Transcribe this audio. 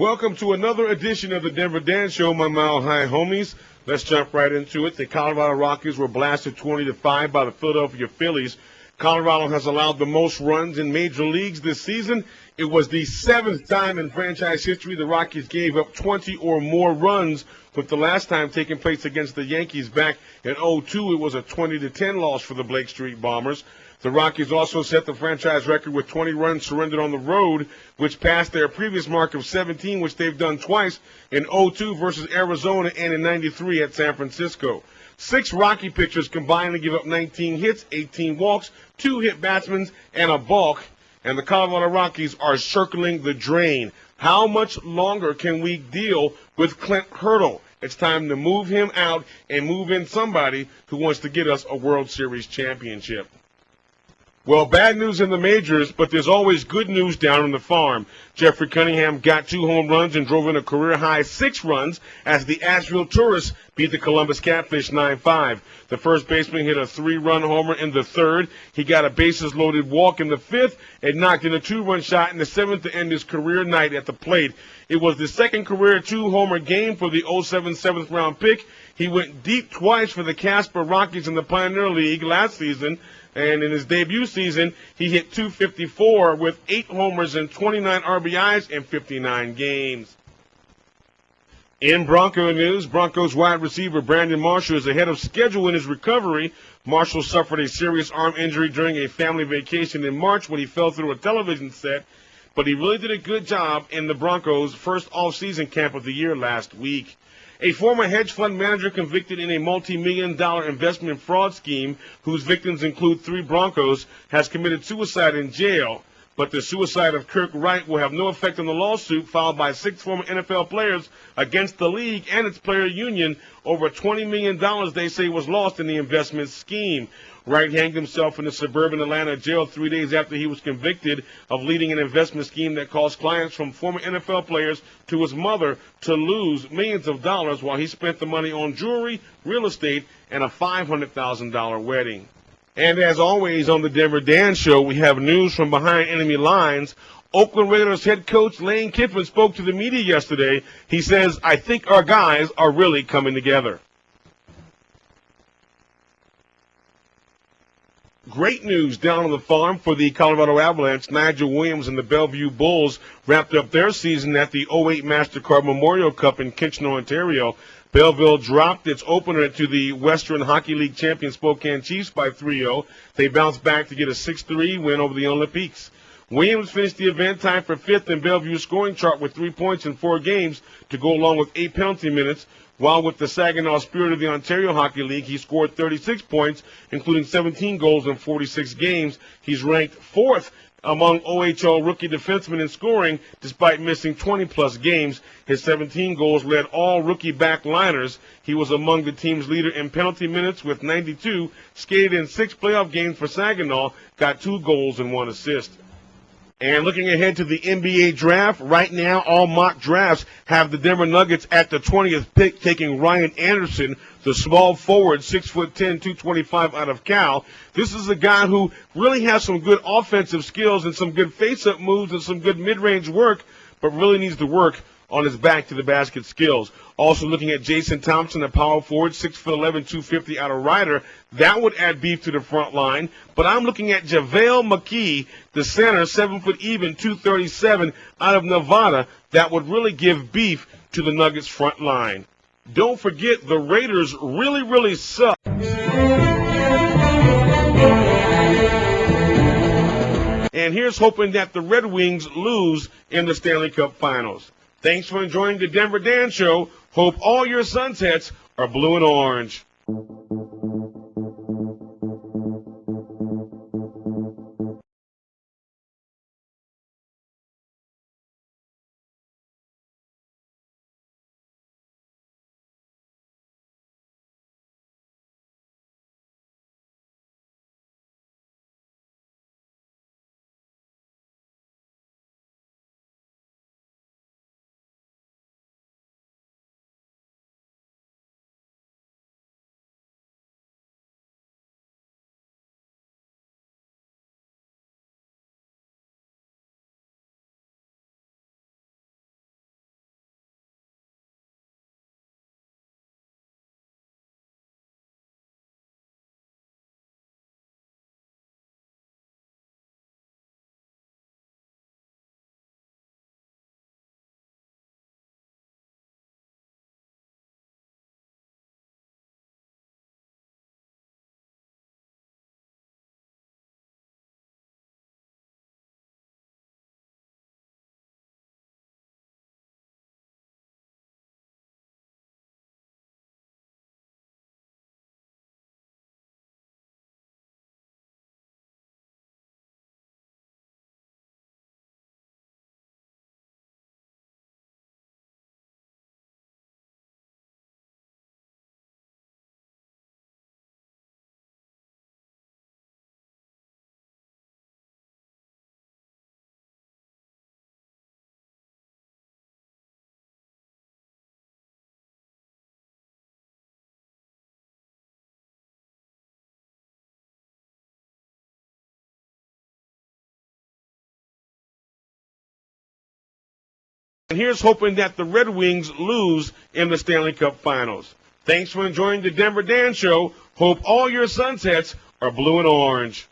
Welcome to another edition of the Denver Dan Show, my Mile High homies. Let's jump right into it. The Colorado Rockies were blasted 20-5 by the Philadelphia Phillies. Colorado has allowed the most runs in major leagues this season. It was the seventh time in franchise history the Rockies gave up 20 or more runs, with the last time taking place against the Yankees back in 2002. It was a 20-10 loss for the Blake Street Bombers. The Rockies also set the franchise record with 20 runs surrendered on the road, which passed their previous mark of 17, which they've done twice in 2002 versus Arizona and in 93 at San Francisco. 6 Rocky pitchers combined to give up 19 hits, 18 walks, 2 hit batsmen, and a balk. And the Colorado Rockies are circling the drain. How much longer can we deal with Clint Hurdle? It's time to move him out and move in somebody who wants to get us a World Series championship. Well, bad news in the majors, but there's always good news down on the farm. Jeffrey Cunningham got 2 home runs and drove in a career-high 6 runs as the Asheville Tourists beat the Columbus Catfish 9-5. The first baseman hit a 3-run homer in the third. He got a bases-loaded walk in the fifth and knocked in a 2-run shot in the seventh to end his career night at the plate. It was the second career 2-homer game for the 07 seventh-round pick. He went deep twice for the Casper Rockies in the Pioneer League last season. And in his debut season, he hit .254 with 8 homers and 29 RBIs in 59 games. In Bronco news, Broncos wide receiver Brandon Marshall is ahead of schedule in his recovery. Marshall suffered a serious arm injury during a family vacation in March when he fell through a television set, but he really did a good job in the Broncos' first off-season camp of the year last week. A former hedge fund manager convicted in a multi-million-dollar investment fraud scheme, whose victims include 3 Broncos, has committed suicide in jail. But the suicide of Kirk Wright will have no effect on the lawsuit filed by 6 former NFL players against the league and its player union. Over $20 million they say was lost in the investment scheme. Wright hanged himself in a suburban Atlanta jail 3 days after he was convicted of leading an investment scheme that caused clients from former NFL players to his mother to lose millions of dollars while he spent the money on jewelry, real estate, and a $500,000 wedding. And as always on the Denver Dan Show, we have news from behind enemy lines. Oakland Raiders head coach Lane Kiffin spoke to the media yesterday. He says, "I think our guys are really coming together." Great news down on the farm for the Colorado Avalanche. Nigel Williams and the Bellevue Bulls wrapped up their season at the '08 MasterCard Memorial Cup in Kitchener, Ontario. Belleville dropped its opener to the Western Hockey League champion Spokane Chiefs by 3-0. They bounced back to get a 6-3 win over the Olympiques. Williams finished the event tied for 5th in Bellevue's scoring chart with 3 points in 4 games to go along with 8 penalty minutes, while with the Saginaw Spirit of the Ontario Hockey League, he scored 36 points, including 17 goals in 46 games. He's ranked 4th among OHL rookie defensemen in scoring, despite missing 20-plus games. His 17 goals led all rookie backliners. He was among the team's leader in penalty minutes with 92, skated in 6 playoff games for Saginaw, got 2 goals and 1 assist. And looking ahead to the NBA draft, right now all mock drafts have the Denver Nuggets at the 20th pick, taking Ryan Anderson, the small forward, 6'10", 225 out of Cal. This is a guy who really has some good offensive skills and some good face-up moves and some good mid-range work, but really needs to work on his back-to-the-basket skills. Also looking at Jason Thompson, a power forward, 6'11", 250 out of Ryder. That would add beef to the front line. But I'm looking at JaVale McGee, the center, 7 foot even, 237 out of Nevada. That would really give beef to the Nuggets front line. Don't forget, the Raiders really, really suck. And here's hoping that the Red Wings lose in the Stanley Cup Finals. Thanks for enjoying the Denver Dan Show. Hope all your sunsets are blue and orange. And here's hoping that the Red Wings lose in the Stanley Cup Finals. Thanks for enjoying the Denver Dan Show. Hope all your sunsets are blue and orange.